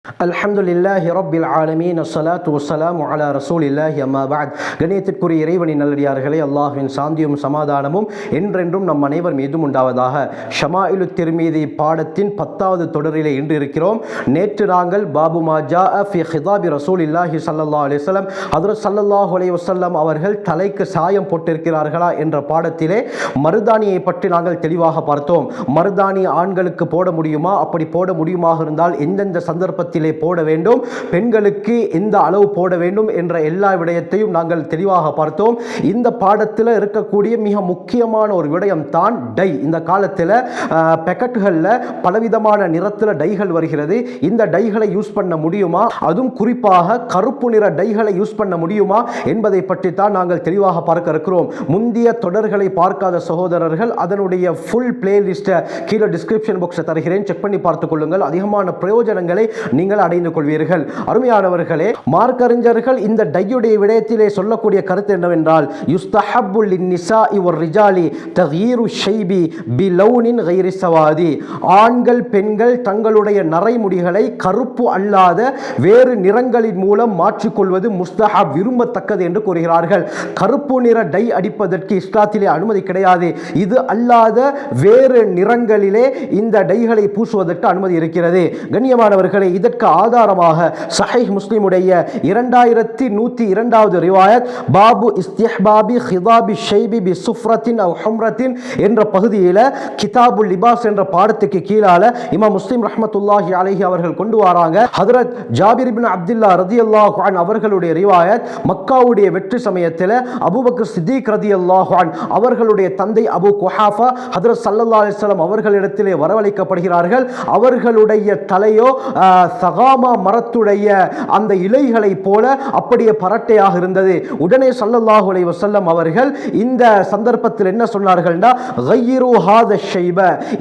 அல்ஹம்துலில்லாஹி ரப்பில் ஆலமீன் அஸ்ஸலாத்து வஸ்ஸலாமு அலா ரசூலில்லாஹி அம்மா பஅத். கண்ணியத்திற்குரிய இறைவனின் நல்லடியார்களே, அல்லாஹ்வின் சாந்தியும் சமாதானமும் என்றென்றும் நம் அனைவர் மீதும் உண்டாவதாக. ஷமாயிலு திர்மிதி பாடத்தின் 10வது தொடரிலே இன்று இருக்கிறோம். நேற்று நாங்கள் பாபு மா ஜாஅ ஃபி ஹிதாபி ரசூலில்லாஹி ஸல்லல்லாஹு அலைஹி வஸல்லம், ஹஜ்ரத் ஸல்லல்லாஹு அலைஹி வஸல்லம் அவர்கள் தலைக்கு சாயம் போட்டிருக்கிறார்களா என்ற பாடத்திலே மருதாணியை பற்றி நாங்கள் தெளிவாக பார்த்தோம். மருதாணி ஆண்களுக்கு போட முடியுமா, அப்படி போட முடியுமாக இருந்தால் எந்தெந்த சந்தர்ப்பத்தில் போட வேண்டும், பெண்களுக்கு எந்த அளவு போட வேண்டும் என்ற எல்லா விடயத்தையும் நாங்கள் தெளிவாக பார்த்தோம். இந்த பாடத்தில் இருக்கக்கூடிய மிக முக்கியமான ஒரு விடயம் தான் டை. இந்த காலத்தில் பேக்கெட்டுகளில் பலவிதமான நிறத்தில் டைகள் வருகிறது. இந்த டைகளை யூஸ் பண்ண முடியுமா, அதுவும் குறிப்பாக கருப்பு நிற டைகளை யூஸ் பண்ண முடியுமா என்பதை பற்றி தான் நாங்கள் தெளிவாக பார்க்க இருக்கிறோம். முந்தைய தொடர்களை பார்க்காத சகோதரர்கள் அதனுடைய ஃபுல் பிளேலிஸ்ட்டை கீழே டிஸ்கிரிப்ஷன் பாக்ஸை தருகிறேன், செக் பண்ணி பார்த்துக் கொள்ளுங்கள். அதிகமான பிரயோஜனங்களை நீங்கள் அடைந்து கொள்வீர்கள். அருமையானவர்களே, மார்க்கறிஞர்கள் இந்த டையுடைய விடயத்திலே சொல்லக்கூடிய கருத்து என்னவென்றால், யுஸ்தஹப்பு லின்னிசாஇ வர்ரிஜாலி தக்யீரு ஷைபி பிலௌனின் கைரி சவாதி. ஆண்கள் பெண்கள் தங்களுடைய நரைமுடிகளை கருப்பு அல்லாத வேறு நிறங்களின் மூலம் மாற்றிக்கொள்வது முஸ்தஹப், விரும்பத்தக்கது என்று கூறுகிறார்கள். கருப்பு நிற டை அடிப்பதற்கு இஸ்லாத்திலே அனுமதி கிடையாது. இது அல்லாத வேறு நிறங்களிலே இந்த டைகளை பூசுவதற்கு அனுமதி இருக்கிறது. கண்ணியமானவர்களே, இதற்கு ஆதாரமாக சஹீஹ் முஸ்லிமுடைய 2102வது ரிவாயத் பாபு இஸ்திஹ்பாபி ஹிதாபி ஷைபி பி சுஃப்ரத்தின் அவ் ஹும்ரத்தின் என்ற பகுதியில் கிதாபுல் லிபாஸ் என்ற பாடத்துக்கு கீழால இமாம் முஸ்லிம் ரஹ்மத்துல்லாஹி அலைஹி அவர்கள் கொண்டு வராங்க. ஹஜ்ரத் ஜாபிர் இப்னு அப்துல்லா ரலியல்லாஹு அன்ஹு அவர்களுடைய ரிவாயத், மக்காவுடைய வெற்றி சமயத்தில் அபூபக்கர் சித்திக் ரலியல்லாஹு அன்ஹு அவர்களுடைய தந்தை அபு குஹாஃபா ஹஜ்ரத் ஸல்லல்லாஹு அலைஹி வஸல்லம் அவர்களிடத்திலே வரவழைக்கப்படுகிறார்கள். அவர்களுடைய தலையோ சகாமா மரத்துடைய அந்த இலைகளை போல அப்படியே பரட்டையாக இருந்தது. உடனே ஸல்லல்லாஹு அலைஹி வஸல்லம் அவர்கள் இந்த சந்தர்ப்பத்தில் என்ன சொன்னார்கள்னா, கய்யிரு ஹாத ஷைப,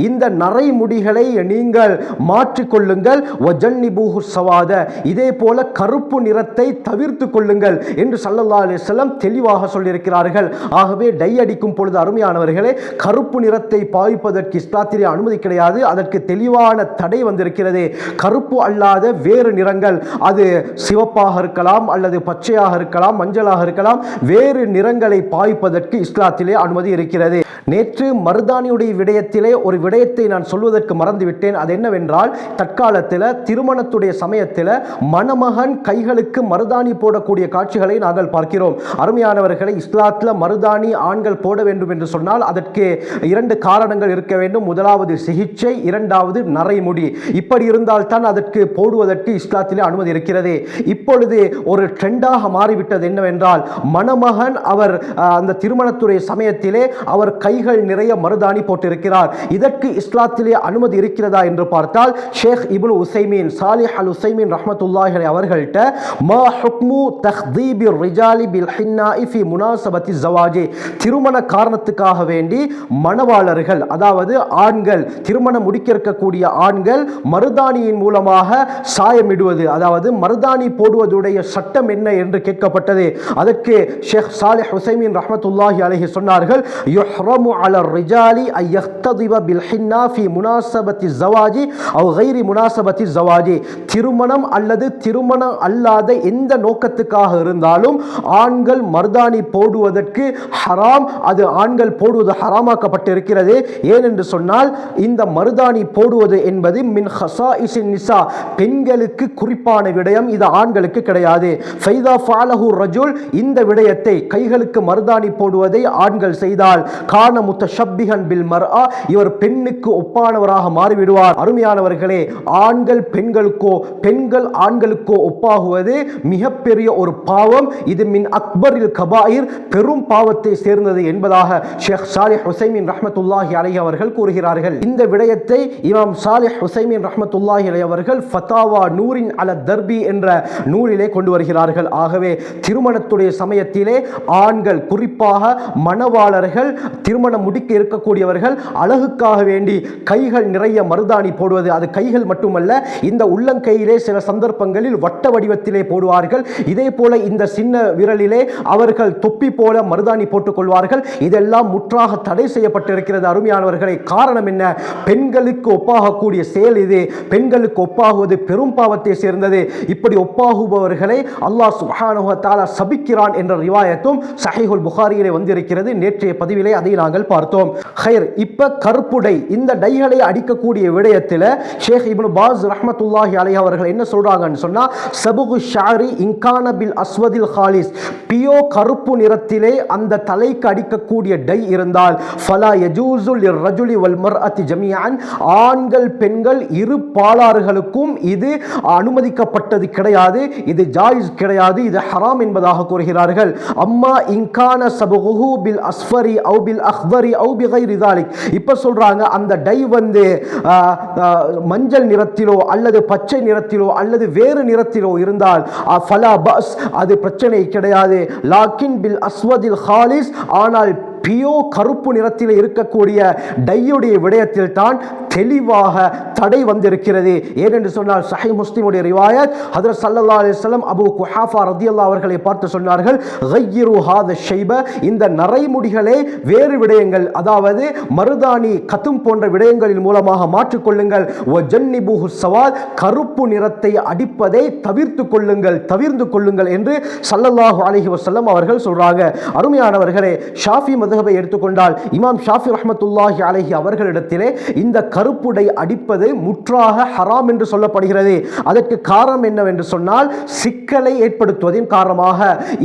இந்த நரைமுடிகளை நீங்கள் மாற்றிக்கொள்ளுங்கள், வஜன்னிபூஹு ஸவாத, இதே போல கருப்பு நிறத்தை தவிர்த்து கொள்ளுங்கள் என்று ஸல்லல்லாஹு அலைஹி வஸல்லம் தெளிவாக சொல்லியிருக்கிறார்கள். ஆகவே டை அடிக்கும் பொழுது அருமையானவர்களே, கருப்பு நிறத்தை பாவிப்பதற்கு இஸ்லாத்திலே அனுமதி கிடையாது. அதற்கு தெளிவான தடை வந்திருக்கிறது. கருப்பு அல்லாத வேறு நிறங்கள், அது சிவப்பாக இருக்கலாம் அல்லது பச்சையாக இருக்கலாம், மஞ்சளாக இருக்கலாம், வேறு நிறங்களை பாய்ப்பதற்கு இஸ்லாத்திலே அனுமதி இருக்கிறது. நேற்று மருதாணியுடைய விடயத்திலே ஒரு விடயத்தை நான் சொல்வதற்கு மறந்துவிட்டேன். அது என்னவென்றால், தற்காலத்தில் திருமணத்துடைய சமயத்தில் மணமகன் கைகளுக்கு மருதாணி போடக்கூடிய காட்சிகளை நாங்கள் பார்க்கிறோம். அருமையானவர்களை, இஸ்லாத்தில் மருதாணி ஆண்கள் போட வேண்டும் என்று சொன்னால் அதற்கு 2 காரணங்கள் இருக்க வேண்டும். முதலாவது சிகிச்சை, இரண்டாவது நரைமுடி. இப்படி இருந்தால் தான் அதற்கு போடுவதற்கு இஸ்லாத்திலே அனுமதி இருக்கிறது. இப்பொழுது ஒரு ட்ரெண்டாக மாறிவிட்டது என்னவென்றால், மணமகன் அவர் அந்த திருமணத்துடைய சமயத்திலே அவர் கைகள் நிறைய மருதாணி போட்டிருக்கிறார். இதற்கு இஸ்லாத்திலே அனுமதி இருக்கிறதா என்று பார்த்தால், ஷேக் இப்னு உசைமீன் சாலிஹ் அல் உசைமீன் ரஹ்மத்துல்லாஹி அலைஹி அவர்கள்ட்ட மா ஹுக்மு தக்தீபி ரிஜாலி பில் ஹின்னாஇ ஃபி முனாசபத்தி ஸவாஜி, திருமண காரணத்துக்காக வேண்டி மணவாளர்கள், அதாவது ஆண்கள், திருமணம் முடிக்க இருக்கக்கூடிய ஆண்கள் மருதாணியின் மூலமாக சாயமிடுவது, அதாவது மருதாணி போடுவதுடைய சட்டம் என்ன என்று கேட்கப்பட்டது. அதற்கு ஷேக் சாலிஹ் உசைமீன் ரஹ்மத்துல்லாஹி அலைஹி சொன்னார்கள், யுஹ்ரமு அலர் ரிஜாலி ஐ யக்ததிப பில் ஹின்னா ஃபி முனாசபத்தி ஸவாஜி அவ் கைரி முனாசபத்தி ஸவாஜி, திருமணம் அல்லது திருமணம் அல்லாத எந்த நோக்கத்துக்காக இருந்தாலும் ஆண்கள் மருதாணி போடுவதற்கு ஹராம். அது ஆண்கள் போடுவது ஹராமாக்கப்பட்டிருக்கிறது. ஏனென்று சொன்னால், இந்த மருதாணி போடுவது என்பது மின் ஹஸாயிஸின் நிசா, பெண்களுக்கு குறிப்பான விடயம், இது ஆண்களுக்கு கிடையாது. ஃபைதா ஃபாலஹு ரஜுல், இந்த விடயத்தை கைகளுக்கு மருதாணி போடுவதை ஆண்கள் செய்தால் கான முத்தஷப்பிஹன் பில் மர்ஆ, இவர் பெண்ணுக்கு ஒப்பானவராக மாறிவிடுவார். அருமையானவர்களே, ஆண்கள் பெண்களுக்கோ பெண்கள் ஆண்களுக்கோ ஒப்பாகுவது மிகப்பெரிய ஒரு பாவம். இது மின் அக்பரில் கபாயிர், பெரும் பாவத்தை சேர்ந்தது என்பதாக ஷேக் சாலிஹ் உசைமீன் ரஹ்மத்துல்லாஹி அலைஹி அவர்கள் கூறுகிறார்கள். இந்த விடயத்தை இமாம் சாலிஹ் உசைமீன் ரஹ்மத்துல்லாஹி அலைஹி அவர்கள் ஃபதாவா நூரின் அல தர்பி என்ற நூலிலே கொண்டு வருகிறார்கள். ஆகவே திருமணத்துடைய சமயத்திலே ஆண்கள், குறிப்பாக மணவாளர்கள், திருமணம் முடிக்க இருக்கக்கூடியவர்கள் அழகுக்காக வேண்டி கைகள் நிறைய மருதாணி போடுவது, அது கைகள் மட்டுமல்ல, இந்த உள்ளங்கையிலே சில சந்தர்ப்பங்களில் வட்ட வடிவத்திலே போடுவார்கள். இதே போல இந்த சின்ன விரலிலே அவர்கள் தொப்பி போல மருதாணி போட்டுக் கொள்வார்கள். இதெல்லாம் முற்றாக தடை செய்யப்பட்டிருக்கிறது. அருமையானவர்களை, காரணம் என்ன? பெண்களுக்கு ஒப்பாகக்கூடிய செயல் இது. பெண்களுக்கு ஒப்பாகுவது ஒப்பாகுவது பெரும் பாவத்தை சேர்ந்தது. இப்படி ஒப்பாகுபவர்களை அல்லாஹ் சுப்ஹானஹு வ தஆலா சபிக்கிறான் என்ற ரிவாயத்தும் சஹீஹுல் புகாரியிலே வந்திருக்கிறது. நேற்றைய பதிவிலே அதை நாங்கள் பார்த்தோம். ஹைர், இப்ப கருப்புடை இந்த டைகளை அடிக்கக்கூடிய விடயத்தில் ஷேக் இப்னு பாஸ் ரஹ்மத்துல்லாஹி அலைஹி அவர்கள் என்ன சொல்றாங்கன்னு சொன்னா, சபுகு ஷாரி இன்கான பில் அஸ்வதில் ஹாலிஸ், பியோ கருப்பு நிறத்திலே அந்த தலைக்கு அடிக்கக்கூடிய டை இருந்தால் ஃபலா யஜூஸு லிர்ரஜுலி வல் மர்அத்தி ஜமீஅன், ஆண்கள் பெண்கள் இரு பாலார்களுக்கும் இது அனுமதிக்கப்பட்டது கிடையாது, இது ஜாயிஸ் கிடையாது, இது ஹராம் என்பதாக கூறுகிறார்கள். அம்மா இன்கான சபுஹு பில் அஸ்ஃபரி அவு பில் அஹ்தரி அவு பிகைரி ذلك, இப்ப சொல்றாங்க அந்த டை வந்து மஞ்சள் நிறத்திலோ அல்லது பச்சை நிறத்திலோ அல்லது வேறு நிறத்திலோ இருந்தால் ஃபலா பஸ், அது பிரச்சனை கிடையாது. லாக்கின் பில் அஸ்வதில் ஹாலிஸ், ஆனால் பியோ கருப்பு நிறத்தில் இருக்கக்கூடிய டையுடைய விடயத்தில் தான் தெளிவாக தடை வந்திருக்கிறது. ஏனென்று சொன்னால் சஹீஹ் முஸ்லிமுடைய ரிவாயத், ஹஜ்ரத் ஸல்லல்லாஹு அலைஹி வஸல்லம் அபூ குஹாஃபா ரலியல்லாஹு அவர்களை பார்த்து சொன்னார்கள், கய்யிரு ஹாத ஷைப, இந்த நரைமுடிகளை வேறு விடயங்கள், அதாவது மருதாணி கத்தும் போன்ற விடயங்களின் மூலமாக மாற்றிக்கொள்ளுங்கள். வஜன்னிபுஹு ஸவாத், கருப்பு நிறத்தை அடிப்பதை தவிர்த்து கொள்ளுங்கள் என்று ஸல்லல்லாஹு அலைஹி வஸல்லம் அவர்கள் சொல்றாங்க. அருமையானவர்களே, ஷாஃபி மதுஹபை எடுத்துக்கொண்டால் இமாம் ஷாஃபி ரஹ்மத்துல்லாஹி அலைஹி அவர்களிடத்திலே இந்த கருப்புடை அடிப்பது முற்றாக ஹராம் என்று சொல்லப்படுகிறது. அதற்கு காரணம் என்னவென்று சொன்னால், சிக்கலை ஏற்படுத்துவதின் காரணமாக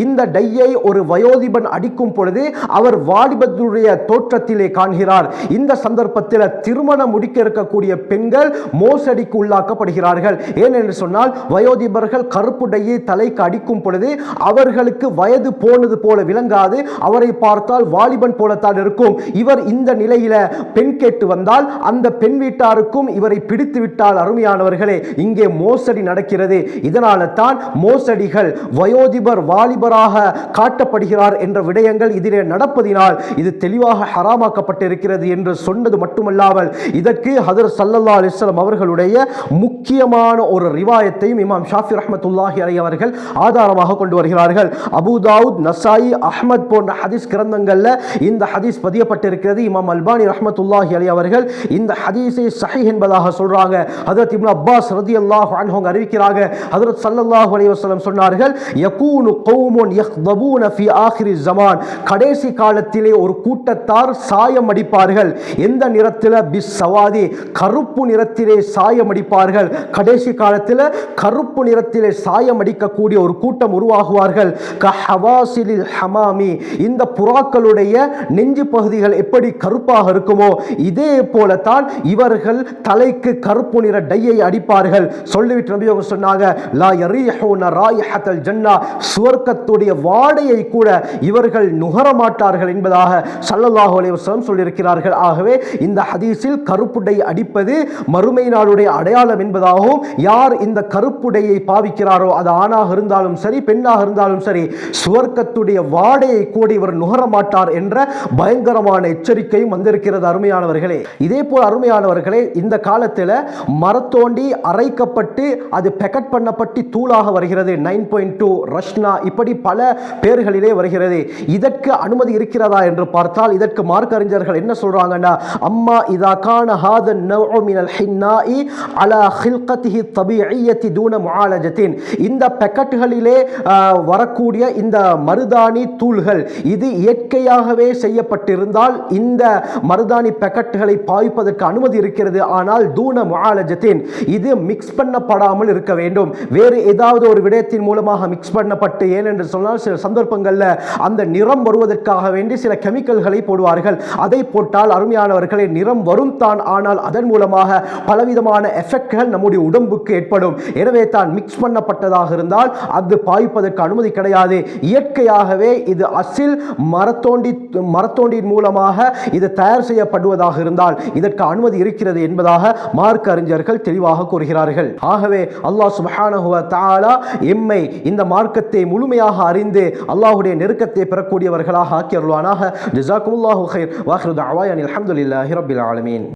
இந்த டையை ஒரு வயோதிபன் அடிக்கும் பொழுது அவர் வாலிபத்துடைய தோற்றத்திலே காண்கிறார். இந்த சந்தர்ப்பத்தில் திருமணம் முடிக்க இருக்கக்கூடிய பெண்கள் மோசடிக்கு உள்ளாக்கப்படுகிறார்கள். ஏனென்று சொன்னால், வயோதிபர்கள் கருப்பு டையை தலைக்கு அடிக்கும் பொழுது அவர்களுக்கு வயது போனது போல விளங்காது, அவரை பார்த்தால் வாலிபன் போலத்தான் இருக்கும். இவர் இந்த நிலையில பெண் கேட்டு வந்தால் அந்த பெண் வீட்டாருக்கும் இவரை பிடித்து விட்டால், அருமையானவர்களே, இங்கே மோசடி நடக்கிறது. இதனால தான் மோசடிகள் வயோதிபர் வாலிபராக காட்டப்படுகிறார் என்ற விடயங்கள் இதிலே நடப்பதினால் இது தெளிவாக ஹராமாக்கப்பட்டிருக்கிறது என்று சொன்னது மட்டுமல்லாமல், இதற்கு ஹஜ்ரத் ஸல்லல்லாஹு அலைஹி வஸல்லம் அவர்களுடைய முக்கியமான ஒரு ரிவாயத்தையும் இமாம் ஷாஃபி ரஹ்மத்துல்லாஹி அலைஹி அவர்கள் ஆதாரமாக கொண்டு வருகிறார்கள். அபூ தாவூத், நசாயி, அஹ்மத் போன்ற ஹதீஸ் கிரந்தங்கள்ல இந்த ஹதீஸ் பதியப்பட்டிருக்கிறது. இமாம் அல்பானி ரஹ்மத்துல்லாஹி அலைஹி அவர்கள் இந்த ஹதீஸை சஹீஹ் என்பதாக சொல்றாங்க. ஹஜ்ரத் இப்னு அப்பாஸ் ரலியல்லாஹு அன்ஹு அறிவிக்கிறாங்க, ஹஜ்ரத் ஸல்லல்லாஹு அலைஹி வஸல்லம் சொன்னார்கள், யகூனு கௌமுன் யக்தபூன ஃபீ ஆகிரி ஸமான், கடைசி காலத்திலே ஒரு கூட்டத்தார் சாயம் அடிப்பார்கள். எந்த நிறத்தில்? பிஸ் சவாதி, கருப்பு நிறத்திலே சாயம் அடிப்பார்கள். கடைசி காலத்தில் கருப்பு நிறத்திலே சாயம் அடிக்கக்கூடிய ஒரு கூட்டம் உருவாகுவார்கள். கஹவாசிலில் ஹமாமி, இந்த புறாக்களுடைய நெஞ்சு பகுதிகள் எப்படி கருப்பாக இருக்குமோ இதே போலத்தான் இவர்கள் தலைக்கு கருப்பு நிற டையை அடிப்பார்கள். சொல்லிவிட்டு நபி அவங்க சொன்னாங்க, லா யரீஹூன ராயிஹத்தல் ஜன்னா, சுவர்க்கத்துடைய வாடையை கூட இவர்கள் நுகர மாட்டார்கள் என்பதாக ஸல்லல்லாஹு அலைஹி வஸல்லம் சொல்லியிருக்கிறார்கள். ஆகவே இந்த ஹதீஸில் கருப்புடை அடிப்பது மறுமை நாளுடைய அடையாளம் என்பதாகவும், யார் இந்த கருப்புடையை பாவிக்கிறாரோ அது ஆணாக இருந்தாலும் சரி பெண்ணாக இருந்தாலும் சரி சுவர்க்கத்துடைய வாடையை கூட இவர் நுகர மாட்டார் என்ற பயங்கரமான எச்சரிக்கையும் வந்திருக்கிறது. அருமையானவர்களே, இதே போல் அருமையானவர்களே, இந்த காலத்தில் மரத்தோண்டி அரைக்கப்பட்டு அது பேக்கெட் பண்ணப்பட்டு தூளாக வருகிறது. 9.2 ரஷ்னா, இப்படி பல பேர்களிலே வருகிறது. இதற்கு அனுமதி இருக்கிறதா என்று பார்த்தால் இதற்கு மார்க்க அறிஞர்கள் என்ன சொல்றாங்கன்னா, அம்மா இதா கான ஹாத நவ்உ மினல் ஹின்னாஇ அலா ஹில்கத்திஹி தபீஇய்யத்தி தூன முஆலஜத்தின், இந்த பேக்கெட்டுகளிலே வரக்கூடிய இந்த மருதாணி தூள்கள் இது இயற்கையாகவே செய்யப்பட்டிருந்தால் இந்த மருதாணி பேக்கெட்டுகளை பாவிப்பதற்கு அனுமதி இருக்கிறது. ஆனால் தூன முஆலஜத்தின், இது மிக்ஸ் பண்ணப்படாமல் இருக்க வேண்டும். வேறு ஏதாவது ஒரு விடயத்தின் மூலமாக மிக்ஸ் பண்ணப்பட்டு, ஏனென்று சொன்னால் சில சந்தர்ப்பங்களில் அந்த நிறம் வருவதற்காக வேண்டி சில கெமிக்கல்களை போடுவார்கள். அதை போட்டால் அருமையானவர்களை நிறம் வரும் தான், ஆனால் அதன் மூலமாக பலவிதமான எஃபெக்ட்கள் நம்முடைய உடம்புக்கு ஏற்படும். எனவே தான் மிக்ஸ் பண்ணப்பட்டதாக இருந்தால் அது பாவிப்பதற்கு அனுமதி கிடையாது. இயற்கையாகவே இது அசில் மரத்தோண்டின் மூலமாக இது தயார் செய்யப்படுவதாக இருந்தால் இதற்கு அனுமதி இருக்கிறது என்பதாக மார்க்க அறிஞர்கள் தெளிவாக கூறுகிறார்கள். ஆகவே அல்லாஹ் சுப்ஹானஹு வ தஆலா எம்மை இந்த மார்க்கத்தை முழுமையாக அறிந்து அல்லாஹ்வுடைய நெருக்கத்தை பெறக்கூடியவர்களாக ஆக்கி அருள்வானாக. ஜஸாக்குமுல்லாஹு கைர். வ ஆகிரு தஅவானா அல்ஹம்துலில்லாஹி ரப்பில் ஆலமீன்.